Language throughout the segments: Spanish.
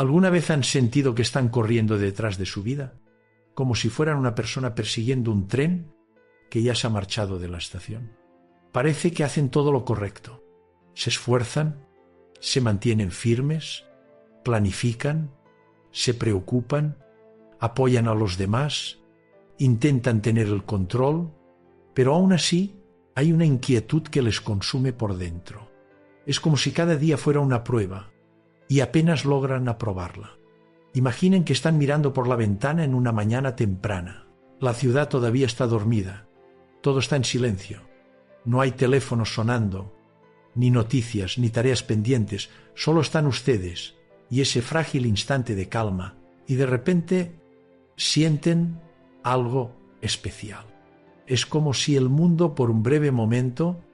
¿Alguna vez han sentido que están corriendo detrás de su vida? Como si fueran una persona persiguiendo un tren que ya se ha marchado de la estación. Parece que hacen todo lo correcto. Se esfuerzan, se mantienen firmes, planifican, se preocupan, apoyan a los demás, intentan tener el control, pero aún así hay una inquietud que les consume por dentro. Es como si cada día fuera una prueba y apenas logran aprobarla. Imaginen que están mirando por la ventana en una mañana temprana. La ciudad todavía está dormida. Todo está en silencio. No hay teléfonos sonando, ni noticias, ni tareas pendientes. Solo están ustedes y ese frágil instante de calma. Y de repente sienten algo especial. Es como si el mundo por un breve momento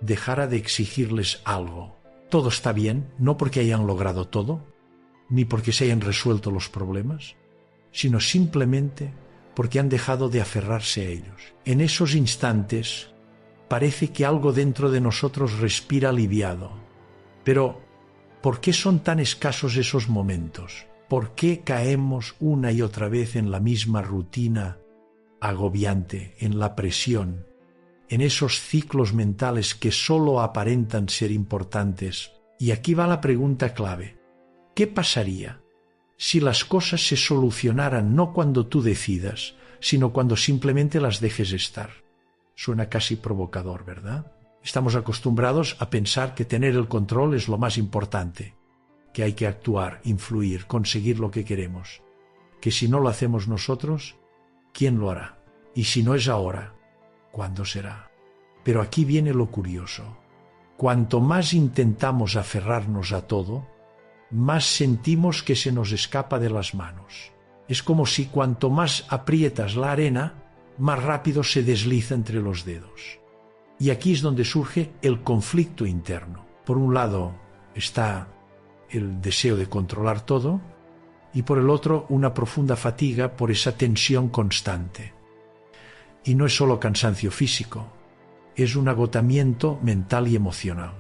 dejara de exigirles algo. Todo está bien, no porque hayan logrado todo, ni porque se hayan resuelto los problemas, sino simplemente porque han dejado de aferrarse a ellos. En esos instantes parece que algo dentro de nosotros respira aliviado. Pero, ¿por qué son tan escasos esos momentos? ¿Por qué caemos una y otra vez en la misma rutina agobiante, en la presión, en esos ciclos mentales que solo aparentan ser importantes? Y aquí va la pregunta clave. ¿Qué pasaría si las cosas se solucionaran no cuando tú decidas, sino cuando simplemente las dejes estar? Suena casi provocador, ¿verdad? Estamos acostumbrados a pensar que tener el control es lo más importante, que hay que actuar, influir, conseguir lo que queremos, que si no lo hacemos nosotros, ¿quién lo hará? Y si no es ahora, ¿cuándo será? Pero aquí viene lo curioso. Cuanto más intentamos aferrarnos a todo, más sentimos que se nos escapa de las manos. Es como si cuanto más aprietas la arena, más rápido se desliza entre los dedos. Y aquí es donde surge el conflicto interno. Por un lado está el deseo de controlar todo y por el otro una profunda fatiga por esa tensión constante. Y no es solo cansancio físico, es un agotamiento mental y emocional.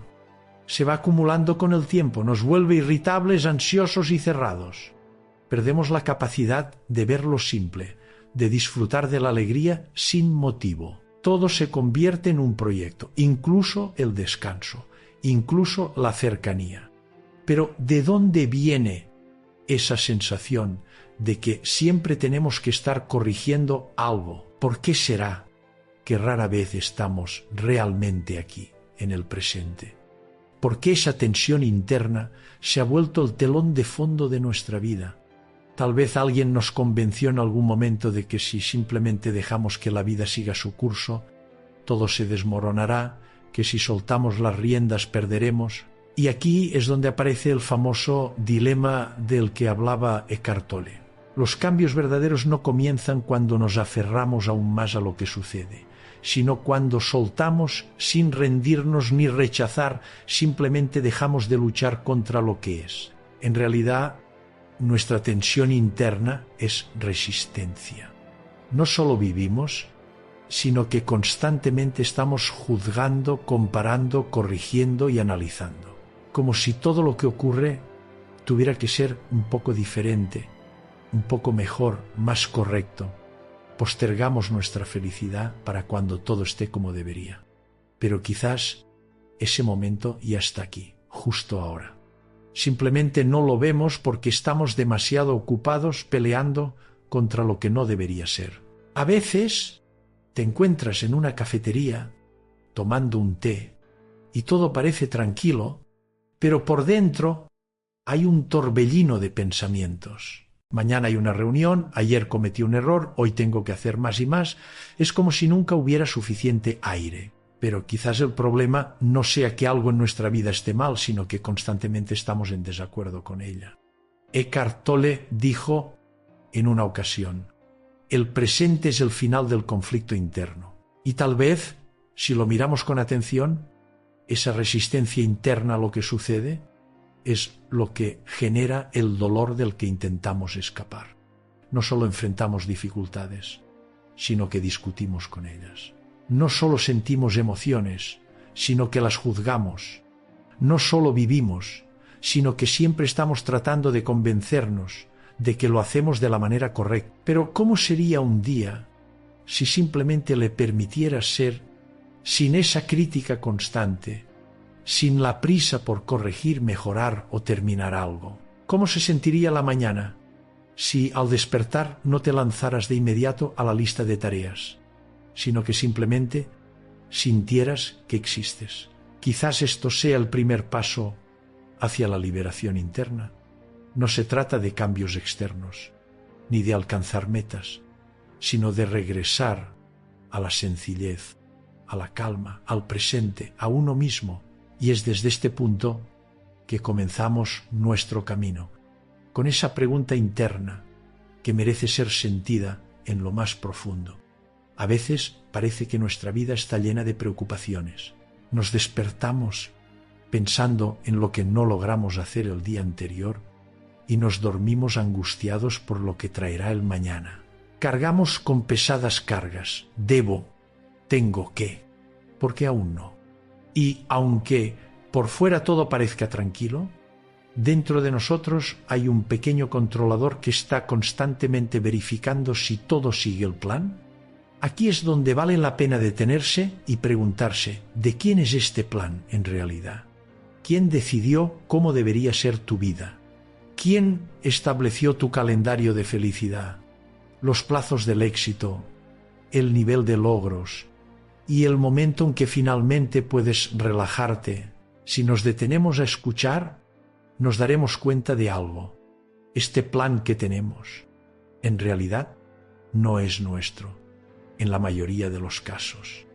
Se va acumulando con el tiempo, nos vuelve irritables, ansiosos y cerrados. Perdemos la capacidad de ver lo simple, de disfrutar de la alegría sin motivo. Todo se convierte en un proyecto, incluso el descanso, incluso la cercanía. Pero ¿de dónde viene esa sensación de que siempre tenemos que estar corrigiendo algo? ¿Por qué será que rara vez estamos realmente aquí, en el presente? ¿Por qué esa tensión interna se ha vuelto el telón de fondo de nuestra vida? Tal vez alguien nos convenció en algún momento de que si simplemente dejamos que la vida siga su curso, todo se desmoronará, que si soltamos las riendas perderemos. Y aquí es donde aparece el famoso dilema del que hablaba Eckhart Tolle. Los cambios verdaderos no comienzan cuando nos aferramos aún más a lo que sucede, sino cuando soltamos sin rendirnos ni rechazar, simplemente dejamos de luchar contra lo que es. En realidad, nuestra tensión interna es resistencia. No solo vivimos, sino que constantemente estamos juzgando, comparando, corrigiendo y analizando, como si todo lo que ocurre tuviera que ser un poco diferente, un poco mejor, más correcto. Postergamos nuestra felicidad para cuando todo esté como debería. Pero quizás ese momento ya está aquí, justo ahora. Simplemente no lo vemos porque estamos demasiado ocupados peleando contra lo que no debería ser. A veces te encuentras en una cafetería tomando un té y todo parece tranquilo, pero por dentro hay un torbellino de pensamientos. Mañana hay una reunión, ayer cometí un error, hoy tengo que hacer más y más. Es como si nunca hubiera suficiente aire. Pero quizás el problema no sea que algo en nuestra vida esté mal, sino que constantemente estamos en desacuerdo con ella. Eckhart Tolle dijo en una ocasión: el presente es el final del conflicto interno. Y tal vez, si lo miramos con atención, esa resistencia interna a lo que sucede es lo que genera el dolor del que intentamos escapar. No solo enfrentamos dificultades, sino que discutimos con ellas. No solo sentimos emociones, sino que las juzgamos. No solo vivimos, sino que siempre estamos tratando de convencernos de que lo hacemos de la manera correcta. Pero ¿cómo sería un día si simplemente le permitieras ser sin esa crítica constante, sin la prisa por corregir, mejorar o terminar algo? ¿Cómo se sentiría la mañana si al despertar no te lanzaras de inmediato a la lista de tareas, sino que simplemente sintieras que existes? Quizás esto sea el primer paso hacia la liberación interna. No se trata de cambios externos, ni de alcanzar metas, sino de regresar a la sencillez, a la calma, al presente, a uno mismo. Y es desde este punto que comenzamos nuestro camino, con esa pregunta interna que merece ser sentida en lo más profundo. A veces parece que nuestra vida está llena de preocupaciones. Nos despertamos pensando en lo que no logramos hacer el día anterior y nos dormimos angustiados por lo que traerá el mañana. Cargamos con pesadas cargas. Debo, tengo que, porque aún no. Y aunque por fuera todo parezca tranquilo, dentro de nosotros hay un pequeño controlador que está constantemente verificando si todo sigue el plan. Aquí es donde vale la pena detenerse y preguntarse, ¿de quién es este plan en realidad? ¿Quién decidió cómo debería ser tu vida? ¿Quién estableció tu calendario de felicidad, los plazos del éxito, el nivel de logros y el momento en que finalmente puedes relajarte? Si nos detenemos a escuchar, nos daremos cuenta de algo. Este plan que tenemos, en realidad, no es nuestro, en la mayoría de los casos.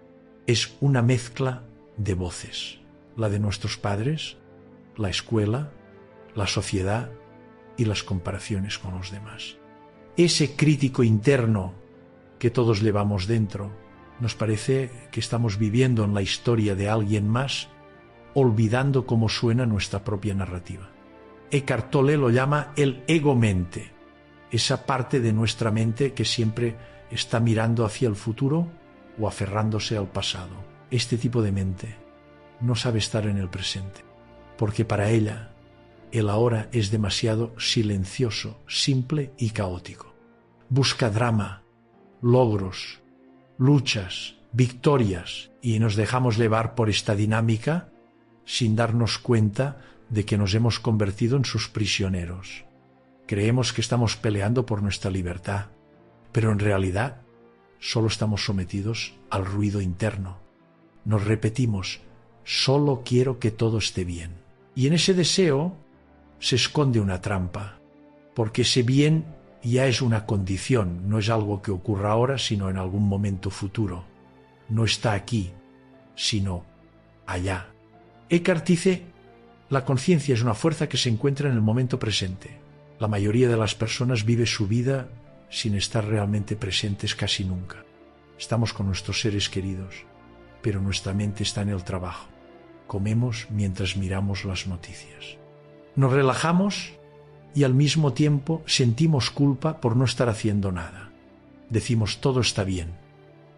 Es una mezcla de voces, la de nuestros padres, la escuela, la sociedad y las comparaciones con los demás. Ese crítico interno que todos llevamos dentro, nos parece que estamos viviendo en la historia de alguien más, olvidando cómo suena nuestra propia narrativa. Eckhart Tolle lo llama el ego-mente, esa parte de nuestra mente que siempre está mirando hacia el futuro o aferrándose al pasado. Este tipo de mente no sabe estar en el presente, porque para ella el ahora es demasiado silencioso, simple y caótico. Busca drama, logros, luchas, victorias, y nos dejamos llevar por esta dinámica sin darnos cuenta de que nos hemos convertido en sus prisioneros. Creemos que estamos peleando por nuestra libertad, pero en realidad solo estamos sometidos al ruido interno. Nos repetimos, solo quiero que todo esté bien. Y en ese deseo se esconde una trampa, porque ese bien ya es una condición, no es algo que ocurra ahora, sino en algún momento futuro. No está aquí, sino allá. Eckhart dice, la conciencia es una fuerza que se encuentra en el momento presente. La mayoría de las personas vive su vida sin estar realmente presentes casi nunca. Estamos con nuestros seres queridos, pero nuestra mente está en el trabajo. Comemos mientras miramos las noticias. Nos relajamos y al mismo tiempo sentimos culpa por no estar haciendo nada. Decimos todo está bien,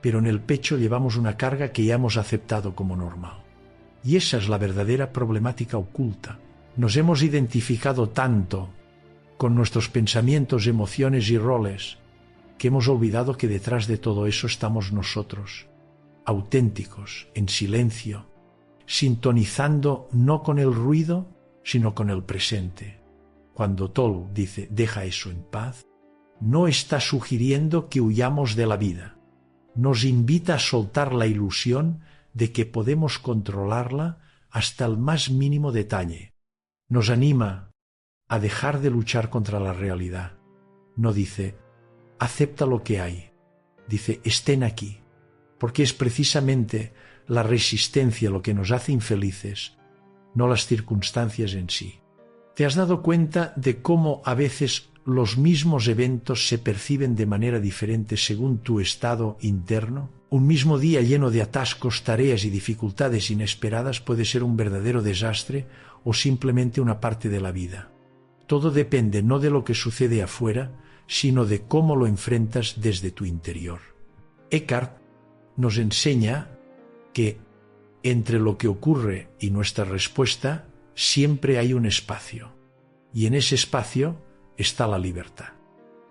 pero en el pecho llevamos una carga que ya hemos aceptado como normal. Y esa es la verdadera problemática oculta. Nos hemos identificado tanto con nuestros pensamientos, emociones y roles que hemos olvidado que detrás de todo eso estamos nosotros, auténticos, en silencio, sintonizando no con el ruido, sino con el presente. Cuando Tolle dice deja eso en paz, no está sugiriendo que huyamos de la vida. Nos invita a soltar la ilusión de que podemos controlarla hasta el más mínimo detalle. Nos anima a dejar de luchar contra la realidad. No dice, acepta lo que hay. Dice, estén aquí. Porque es precisamente la resistencia lo que nos hace infelices, no las circunstancias en sí. ¿Te has dado cuenta de cómo a veces los mismos eventos se perciben de manera diferente según tu estado interno? Un mismo día lleno de atascos, tareas y dificultades inesperadas puede ser un verdadero desastre o simplemente una parte de la vida. Todo depende no de lo que sucede afuera, sino de cómo lo enfrentas desde tu interior. Eckhart nos enseña que entre lo que ocurre y nuestra respuesta siempre hay un espacio, y en ese espacio está la libertad.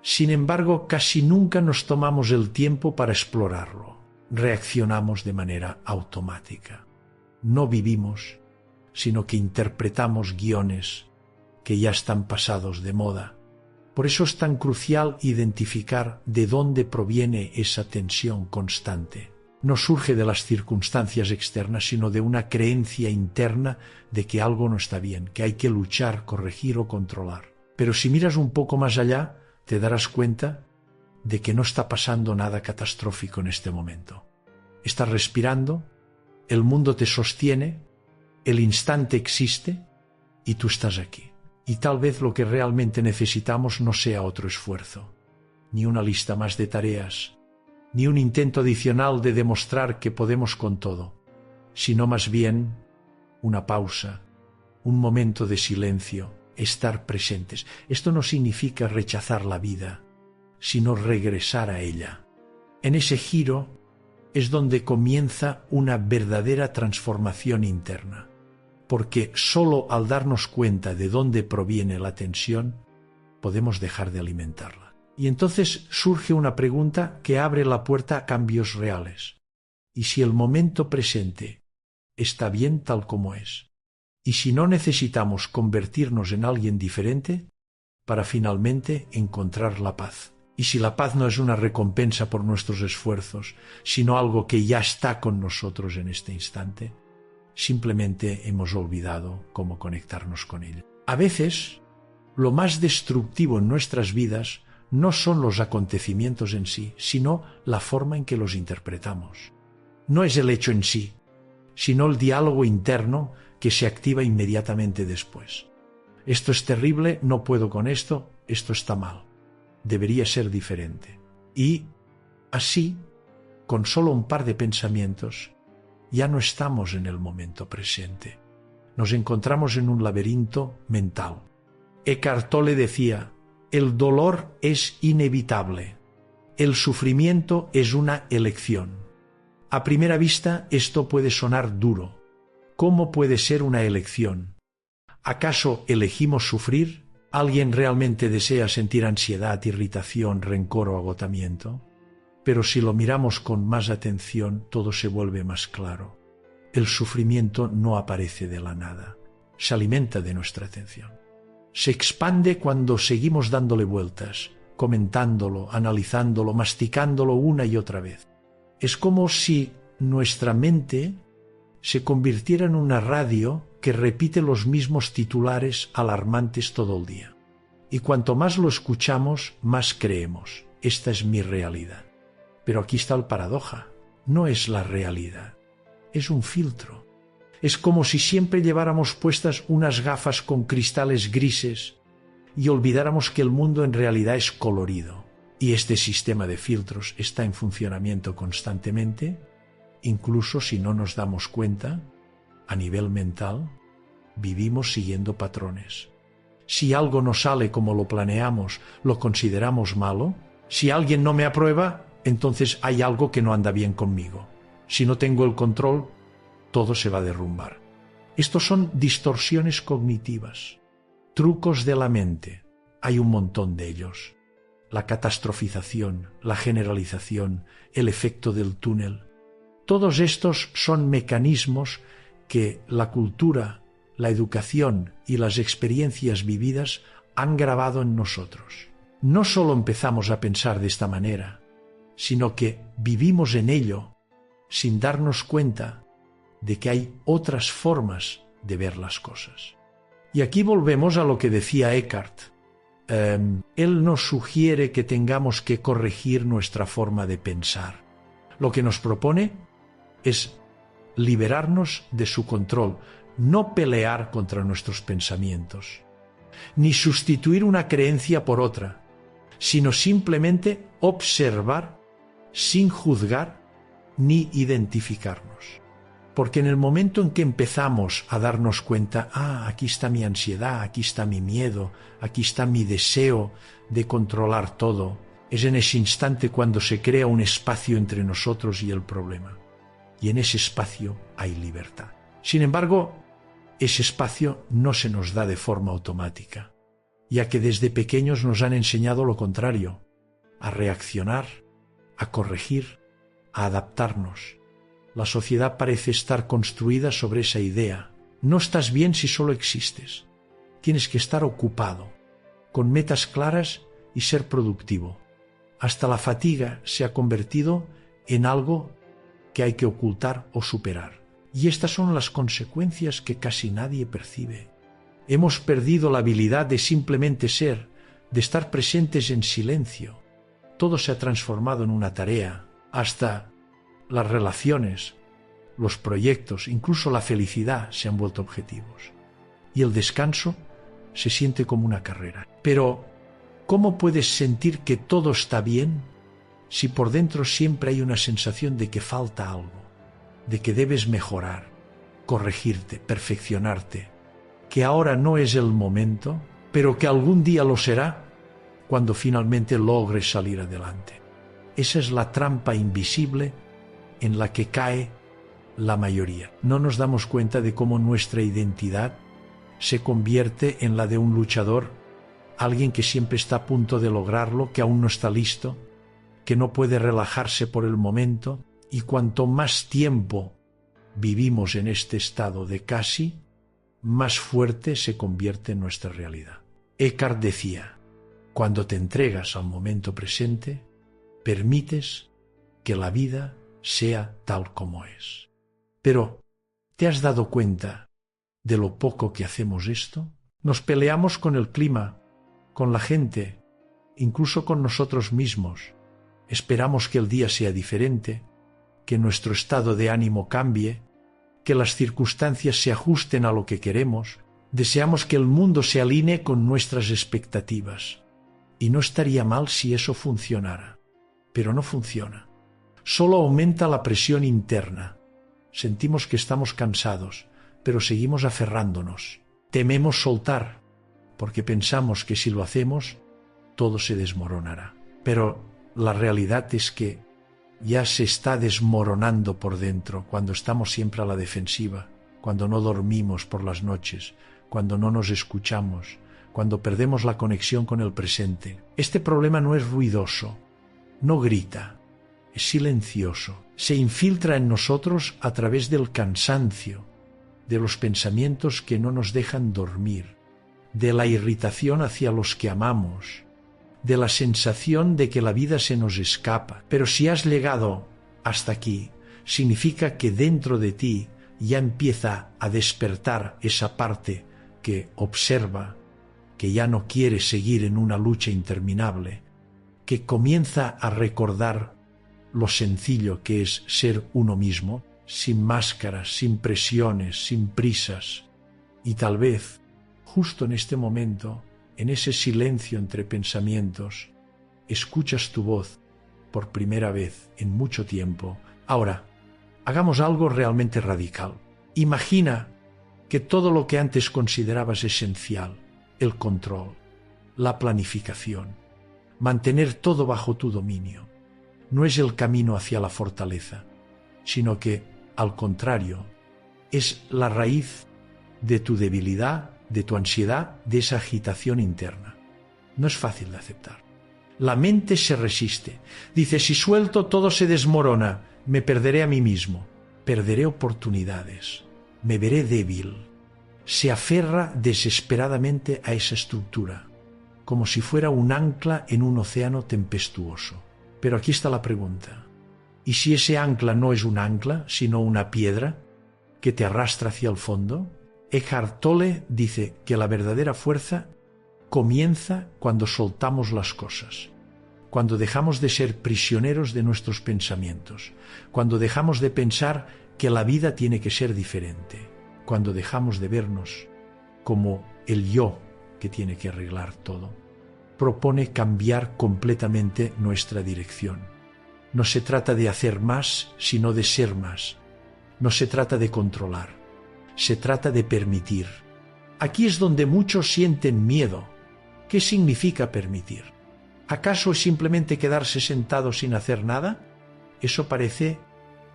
Sin embargo, casi nunca nos tomamos el tiempo para explorarlo. Reaccionamos de manera automática. No vivimos, sino que interpretamos guiones que ya están pasados de moda. Por eso es tan crucial identificar de dónde proviene esa tensión constante. No surge de las circunstancias externas, sino de una creencia interna de que algo no está bien, que hay que luchar, corregir o controlar. Pero si miras un poco más allá, te darás cuenta de que no está pasando nada catastrófico en este momento. Estás respirando, el mundo te sostiene, el instante existe y tú estás aquí. Y tal vez lo que realmente necesitamos no sea otro esfuerzo, ni una lista más de tareas, ni un intento adicional de demostrar que podemos con todo, sino más bien una pausa, un momento de silencio, estar presentes. Esto no significa rechazar la vida, sino regresar a ella. En ese giro es donde comienza una verdadera transformación interna, porque solo al darnos cuenta de dónde proviene la tensión, podemos dejar de alimentarla. Y entonces surge una pregunta que abre la puerta a cambios reales. ¿Y si el momento presente está bien tal como es? ¿Y si no necesitamos convertirnos en alguien diferente para finalmente encontrar la paz? ¿Y si la paz no es una recompensa por nuestros esfuerzos, sino algo que ya está con nosotros en este instante? Simplemente hemos olvidado cómo conectarnos con ella. A veces, lo más destructivo en nuestras vidas no son los acontecimientos en sí, sino la forma en que los interpretamos. No es el hecho en sí, sino el diálogo interno que se activa inmediatamente después. Esto es terrible, no puedo con esto está mal. Debería ser diferente. Y así, con solo un par de pensamientos, ya no estamos en el momento presente. Nos encontramos en un laberinto mental. Eckhart Tolle decía: el dolor es inevitable. El sufrimiento es una elección. A primera vista esto puede sonar duro. ¿Cómo puede ser una elección? ¿Acaso elegimos sufrir? ¿Alguien realmente desea sentir ansiedad, irritación, rencor o agotamiento? Pero si lo miramos con más atención, todo se vuelve más claro. El sufrimiento no aparece de la nada, se alimenta de nuestra atención. Se expande cuando seguimos dándole vueltas, comentándolo, analizándolo, masticándolo una y otra vez. Es como si nuestra mente se convirtiera en una radio que repite los mismos titulares alarmantes todo el día. Y cuanto más lo escuchamos, más creemos: esta es mi realidad. Pero aquí está la paradoja. No es la realidad, es un filtro. Es como si siempre lleváramos puestas unas gafas con cristales grises y olvidáramos que el mundo en realidad es colorido. Y este sistema de filtros está en funcionamiento constantemente, incluso si no nos damos cuenta. A nivel mental, vivimos siguiendo patrones. Si algo no sale como lo planeamos, lo consideramos malo. Si alguien no me aprueba, entonces hay algo que no anda bien conmigo. Si no tengo el control, todo se va a derrumbar. Estos son distorsiones cognitivas, trucos de la mente. Hay un montón de ellos. La catastrofización, la generalización, el efecto del túnel. Todos estos son mecanismos que la cultura, la educación y las experiencias vividas han grabado en nosotros. No solo empezamos a pensar de esta manera, sino que vivimos en ello sin darnos cuenta de que hay otras formas de ver las cosas. Y aquí volvemos a lo que decía Eckhart. Él nos sugiere que tengamos que corregir nuestra forma de pensar. Lo que nos propone es liberarnos de su control, no pelear contra nuestros pensamientos, ni sustituir una creencia por otra, sino simplemente observar sin juzgar ni identificarnos. Porque en el momento en que empezamos a darnos cuenta: aquí está mi ansiedad, aquí está mi miedo, aquí está mi deseo de controlar todo, es en ese instante cuando se crea un espacio entre nosotros y el problema. Y en ese espacio hay libertad. Sin embargo, ese espacio no se nos da de forma automática, ya que desde pequeños nos han enseñado lo contrario, a reaccionar, a corregir, a adaptarnos. La sociedad parece estar construida sobre esa idea. No estás bien si solo existes. Tienes que estar ocupado, con metas claras y ser productivo. Hasta la fatiga se ha convertido en algo que hay que ocultar o superar. Y estas son las consecuencias que casi nadie percibe. Hemos perdido la habilidad de simplemente ser, de estar presentes en silencio. Todo se ha transformado en una tarea, hasta las relaciones, los proyectos, incluso la felicidad se han vuelto objetivos. Y el descanso se siente como una carrera. Pero, ¿cómo puedes sentir que todo está bien si por dentro siempre hay una sensación de que falta algo, de que debes mejorar, corregirte, perfeccionarte, que ahora no es el momento, pero que algún día lo será cuando finalmente logres salir adelante? Esa es la trampa invisible en la que cae la mayoría. No nos damos cuenta de cómo nuestra identidad se convierte en la de un luchador, alguien que siempre está a punto de lograrlo, que aún no está listo, que no puede relajarse por el momento, y cuanto más tiempo vivimos en este estado de casi, más fuerte se convierte nuestra realidad. Eckhart decía, cuando te entregas al momento presente, permites que la vida sea tal como es. Pero, ¿te has dado cuenta de lo poco que hacemos esto? Nos peleamos con el clima, con la gente, incluso con nosotros mismos. Esperamos que el día sea diferente, que nuestro estado de ánimo cambie, que las circunstancias se ajusten a lo que queremos. Deseamos que el mundo se alinee con nuestras expectativas. Y no estaría mal si eso funcionara. Pero no funciona. Solo aumenta la presión interna. Sentimos que estamos cansados, pero seguimos aferrándonos. Tememos soltar, porque pensamos que si lo hacemos, todo se desmoronará. Pero la realidad es que ya se está desmoronando por dentro cuando estamos siempre a la defensiva, cuando no dormimos por las noches, cuando no nos escuchamos, cuando perdemos la conexión con el presente. Este problema no es ruidoso, no grita, es silencioso. Se infiltra en nosotros a través del cansancio, de los pensamientos que no nos dejan dormir, de la irritación hacia los que amamos, de la sensación de que la vida se nos escapa. Pero si has llegado hasta aquí, significa que dentro de ti ya empieza a despertar esa parte que observa, que ya no quiere seguir en una lucha interminable, que comienza a recordar lo sencillo que es ser uno mismo, sin máscaras, sin presiones, sin prisas. Y tal vez, justo en este momento, en ese silencio entre pensamientos, escuchas tu voz por primera vez en mucho tiempo. Ahora, hagamos algo realmente radical. Imagina que todo lo que antes considerabas esencial, el control, la planificación, mantener todo bajo tu dominio, no es el camino hacia la fortaleza, sino que, al contrario, es la raíz de tu debilidad, de tu ansiedad, de esa agitación interna. No es fácil de aceptar. La mente se resiste. Dice, si suelto todo se desmorona, me perderé a mí mismo, perderé oportunidades, me veré débil. Se aferra desesperadamente a esa estructura, como si fuera un ancla en un océano tempestuoso. Pero aquí está la pregunta. ¿Y si ese ancla no es un ancla, sino una piedra que te arrastra hacia el fondo? Eckhart Tolle dice que la verdadera fuerza comienza cuando soltamos las cosas, cuando dejamos de ser prisioneros de nuestros pensamientos, cuando dejamos de pensar que la vida tiene que ser diferente, cuando dejamos de vernos como el yo que tiene que arreglar todo. Propone cambiar completamente nuestra dirección. No se trata de hacer más, sino de ser más. No se trata de controlar. Se trata de permitir. Aquí es donde muchos sienten miedo. ¿Qué significa permitir? ¿Acaso es simplemente quedarse sentado sin hacer nada? Eso parece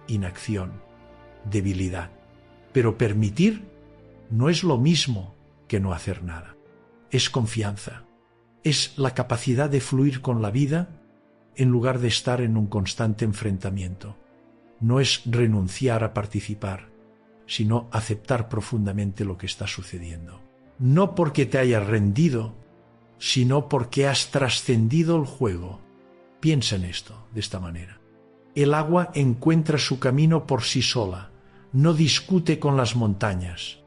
inacción, debilidad. Pero permitir no es lo mismo que no hacer nada. Es confianza. Es la capacidad de fluir con la vida en lugar de estar en un constante enfrentamiento. No es renunciar a participar, sino aceptar profundamente lo que está sucediendo. No porque te hayas rendido, sino porque has trascendido el juego. Piensa en esto de esta manera. El agua encuentra su camino por sí sola, no discute con las montañas,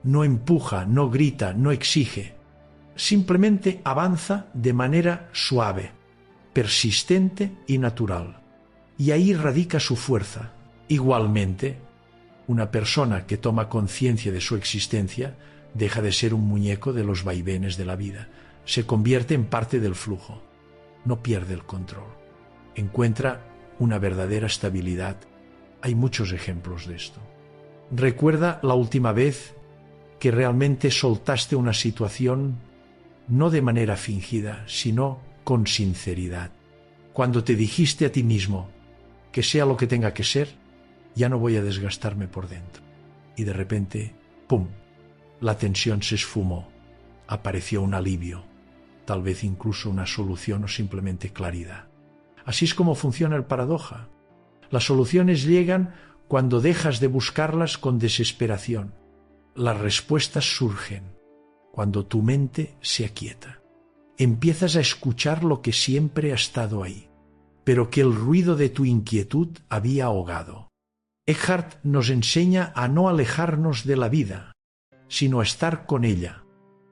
no empuja, no grita, no exige. Simplemente avanza de manera suave, persistente y natural. Y ahí radica su fuerza. Igualmente, una persona que toma conciencia de su existencia deja de ser un muñeco de los vaivenes de la vida. Se convierte en parte del flujo. No pierde el control. Encuentra una verdadera estabilidad. Hay muchos ejemplos de esto. Recuerda la última vez que realmente soltaste una situación no de manera fingida, sino con sinceridad. Cuando te dijiste a ti mismo que sea lo que tenga que ser, ya no voy a desgastarme por dentro. Y de repente, ¡pum!, la tensión se esfumó. Apareció un alivio, tal vez incluso una solución o simplemente claridad. Así es como funciona el paradoja. Las soluciones llegan cuando dejas de buscarlas con desesperación. Las respuestas surgen cuando tu mente se aquieta. Empiezas a escuchar lo que siempre ha estado ahí, pero que el ruido de tu inquietud había ahogado. Eckhart nos enseña a no alejarnos de la vida, sino a estar con ella.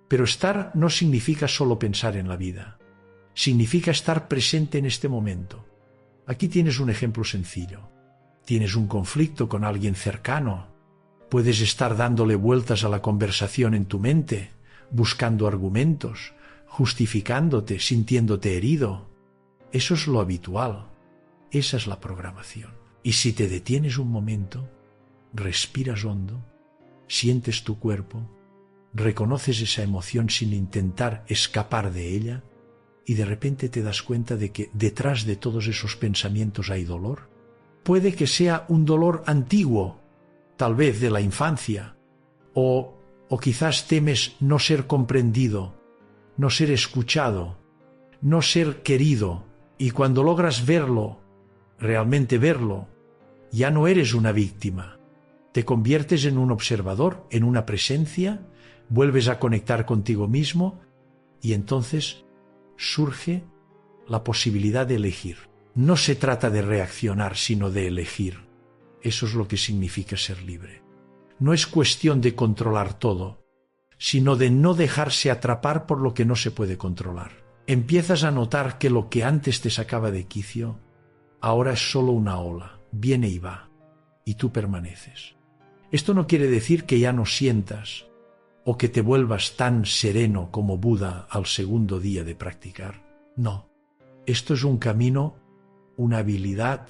Pero estar no significa solo pensar en la vida. Significa estar presente en este momento. Aquí tienes un ejemplo sencillo. Tienes un conflicto con alguien cercano. Puedes estar dándole vueltas a la conversación en tu mente, buscando argumentos, justificándote, sintiéndote herido. Eso es lo habitual. Esa es la programación. Y si te detienes un momento, respiras hondo, sientes tu cuerpo, reconoces esa emoción sin intentar escapar de ella, y de repente te das cuenta de que detrás de todos esos pensamientos hay dolor. Puede que sea un dolor antiguo, tal vez de la infancia, o quizás temes no ser comprendido, no ser escuchado, no ser querido, y cuando logras verlo, realmente verlo, ya no eres una víctima. Te conviertes en un observador, en una presencia, vuelves a conectar contigo mismo y entonces surge la posibilidad de elegir. No se trata de reaccionar, sino de elegir. Eso es lo que significa ser libre. No es cuestión de controlar todo, sino de no dejarse atrapar por lo que no se puede controlar. Empiezas a notar que lo que antes te sacaba de quicio, ahora es solo una ola, viene y va, y tú permaneces. Esto no quiere decir que ya no sientas o que te vuelvas tan sereno como Buda al segundo día de practicar. No, esto es un camino, una habilidad,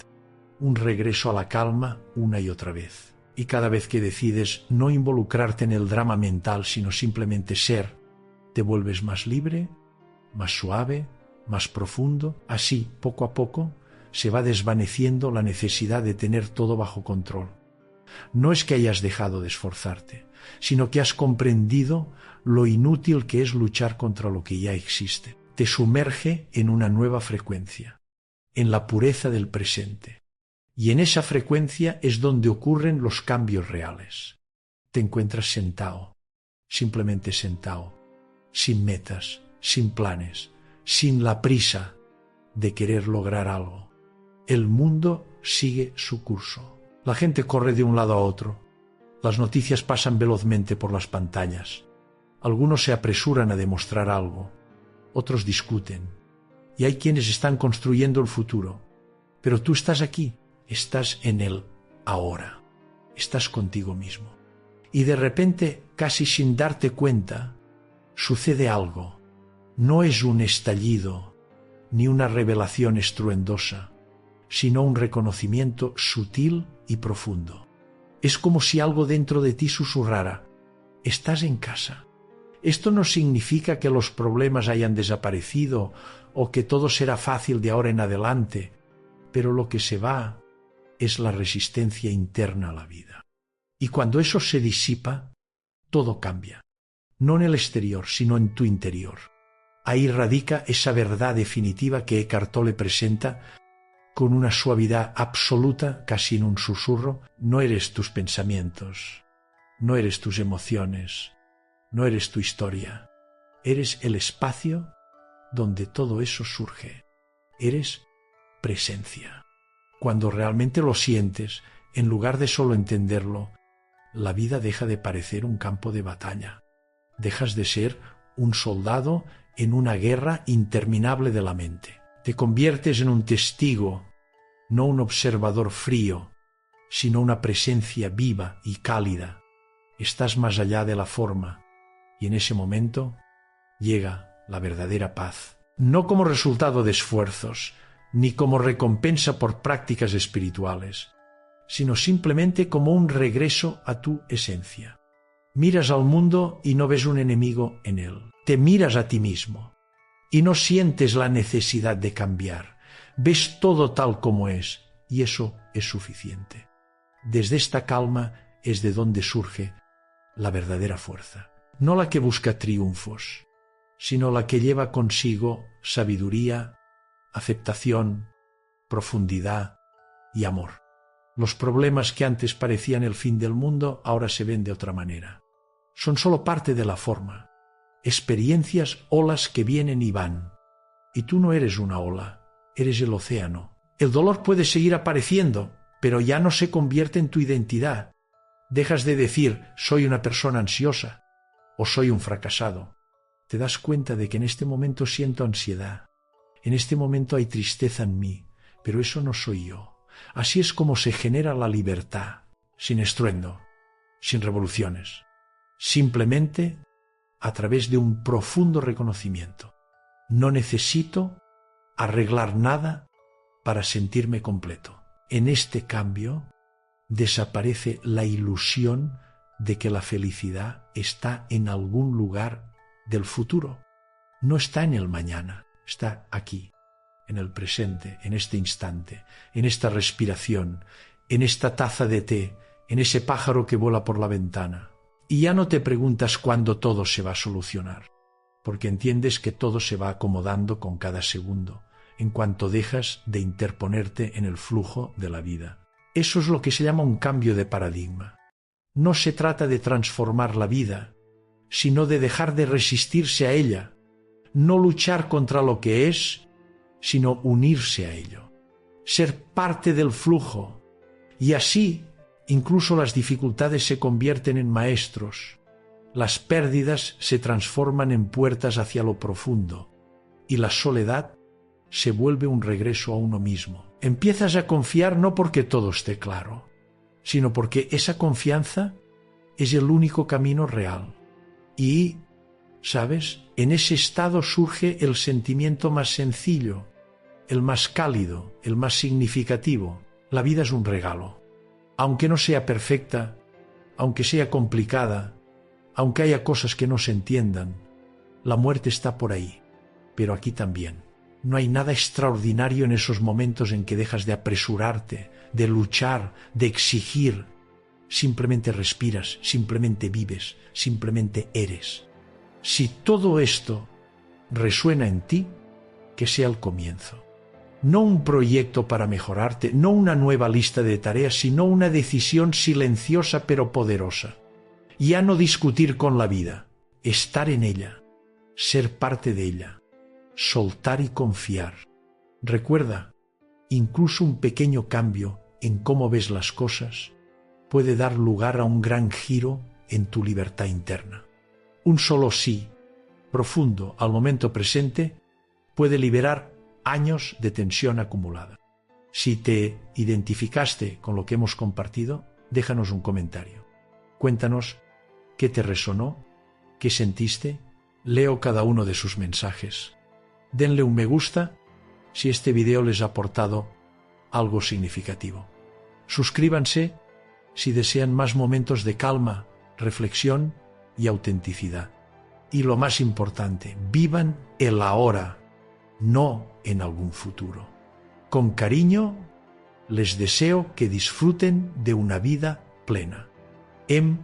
un regreso a la calma una y otra vez. Y cada vez que decides no involucrarte en el drama mental, sino simplemente ser, te vuelves más libre, más suave, más profundo. Así, poco a poco, se va desvaneciendo la necesidad de tener todo bajo control. No es que hayas dejado de esforzarte, sino que has comprendido lo inútil que es luchar contra lo que ya existe. Te sumerge en una nueva frecuencia, en la pureza del presente. Y en esa frecuencia es donde ocurren los cambios reales. Te encuentras sentado, simplemente sentado, sin metas, sin planes, sin la prisa de querer lograr algo. El mundo sigue su curso. La gente corre de un lado a otro. Las noticias pasan velozmente por las pantallas. Algunos se apresuran a demostrar algo. Otros discuten. Y hay quienes están construyendo el futuro. Pero tú estás aquí. Estás en el ahora. Estás contigo mismo. Y de repente, casi sin darte cuenta, sucede algo. No es un estallido, ni una revelación estruendosa, sino un reconocimiento sutil y profundo. Es como si algo dentro de ti susurrara: estás en casa. Esto no significa que los problemas hayan desaparecido o que todo será fácil de ahora en adelante, pero lo que se va es la resistencia interna a la vida. Y cuando eso se disipa, todo cambia. No en el exterior, sino en tu interior. Ahí radica esa verdad definitiva que Eckhart Tolle presenta con una suavidad absoluta, casi en un susurro. No eres tus pensamientos, no eres tus emociones, no eres tu historia. Eres el espacio donde todo eso surge. Eres presencia. Cuando realmente lo sientes, en lugar de solo entenderlo, la vida deja de parecer un campo de batalla. Dejas de ser un soldado en una guerra interminable de la mente. Te conviertes en un testigo, no un observador frío, sino una presencia viva y cálida. Estás más allá de la forma, y en ese momento llega la verdadera paz. No como resultado de esfuerzos, ni como recompensa por prácticas espirituales, sino simplemente como un regreso a tu esencia. Miras al mundo y no ves un enemigo en él. Te miras a ti mismo y no sientes la necesidad de cambiar. Ves todo tal como es y eso es suficiente. Desde esta calma es de donde surge la verdadera fuerza. No la que busca triunfos, sino la que lleva consigo sabiduría, aceptación, profundidad y amor. Los problemas que antes parecían el fin del mundo ahora se ven de otra manera. Son solo parte de la forma, experiencias, olas que vienen y van. Y tú no eres una ola, eres el océano. El dolor puede seguir apareciendo, pero ya no se convierte en tu identidad. Dejas de decir soy una persona ansiosa o soy un fracasado. Te das cuenta de que en este momento siento ansiedad. En este momento hay tristeza en mí, pero eso no soy yo. Así es como se genera la libertad, sin estruendo, sin revoluciones, simplemente a través de un profundo reconocimiento. No necesito arreglar nada para sentirme completo. En este cambio desaparece la ilusión de que la felicidad está en algún lugar del futuro. No está en el mañana, está aquí, en el presente, en este instante, en esta respiración, en esta taza de té, en ese pájaro que vuela por la ventana. Y ya no te preguntas cuándo todo se va a solucionar, porque entiendes que todo se va acomodando con cada segundo, en cuanto dejas de interponerte en el flujo de la vida. Eso es lo que se llama un cambio de paradigma. No se trata de transformar la vida, sino de dejar de resistirse a ella, no luchar contra lo que es, sino unirse a ello, ser parte del flujo, y así incluso las dificultades se convierten en maestros, las pérdidas se transforman en puertas hacia lo profundo, y la soledad se vuelve un regreso a uno mismo. Empiezas a confiar no porque todo esté claro, sino porque esa confianza es el único camino real. Y, ¿sabes? En ese estado surge el sentimiento más sencillo, el más cálido, el más significativo. La vida es un regalo. Aunque no sea perfecta, aunque sea complicada, aunque haya cosas que no se entiendan, la muerte está por ahí, pero aquí también. No hay nada extraordinario en esos momentos en que dejas de apresurarte, de luchar, de exigir. Simplemente respiras, simplemente vives, simplemente eres. Si todo esto resuena en ti, que sea el comienzo. No un proyecto para mejorarte, no una nueva lista de tareas, sino una decisión silenciosa pero poderosa. Ya no discutir con la vida, estar en ella, ser parte de ella, soltar y confiar. Recuerda, incluso un pequeño cambio en cómo ves las cosas puede dar lugar a un gran giro en tu libertad interna. Un solo sí, profundo al momento presente, puede liberar años de tensión acumulada. Si te identificaste con lo que hemos compartido, déjanos un comentario. Cuéntanos qué te resonó, qué sentiste. Leo cada uno de sus mensajes. Denle un me gusta si este video les ha aportado algo significativo. Suscríbanse si desean más momentos de calma, reflexión y autenticidad. Y lo más importante, vivan el ahora, no en algún futuro. Con cariño, les deseo que disfruten de una vida plena. Em